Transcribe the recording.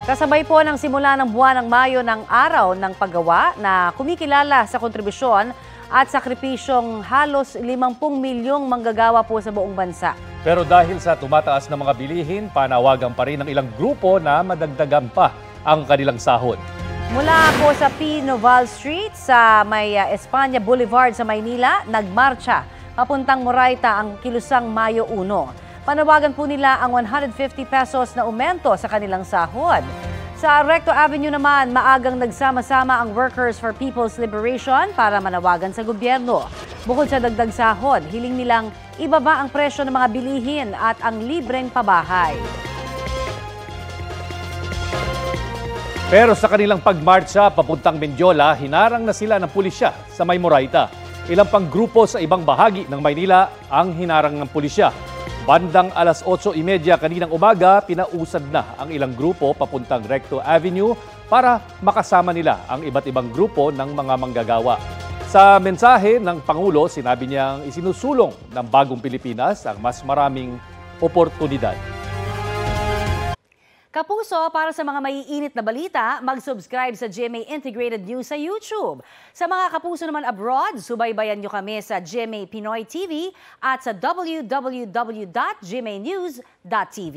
Kasabay po ng simula ng buwan ng Mayo ng araw ng paggawa na kumikilala sa kontribusyon at sakripisyong halos 50 milyong manggagawa po sa buong bansa. Pero dahil sa tumataas na mga bilihin, panawagan pa rin ng ilang grupo na madagdagan pa ang kanilang sahod. Mula po sa P. Noval Street sa may Espanya Boulevard sa Maynila, nagmarcha papuntang Moraita ang kilusang Mayo 1. Panawagan po nila ang 150 pesos na aumento sa kanilang sahod. Sa Recto Avenue naman, maagang nagsama-sama ang Workers for People's Liberation para manawagan sa gobyerno. Bukod sa dagdag sahod, hiling nilang ibaba ang presyo ng mga bilihin at ang libreng pabahay. Pero sa kanilang pagmarcha papuntang Mendiola, hinarang na sila ng pulisya sa may Moraita. Ilang pang grupo sa ibang bahagi ng Maynila ang hinarang ng pulisya. Bandang alas 8:30 kaninang umaga, pinausad na ang ilang grupo papuntang Recto Avenue para makasama nila ang iba't ibang grupo ng mga manggagawa. Sa mensahe ng Pangulo, sinabi niyang isinusulong ng bagong Pilipinas ang mas maraming oportunidad. Kapuso, para sa mga maiinit na balita, mag-subscribe sa GMA Integrated News sa YouTube. Sa mga kapuso naman abroad, subaybayan nyo kami sa GMA Pinoy TV at sa www.gmanews.tv.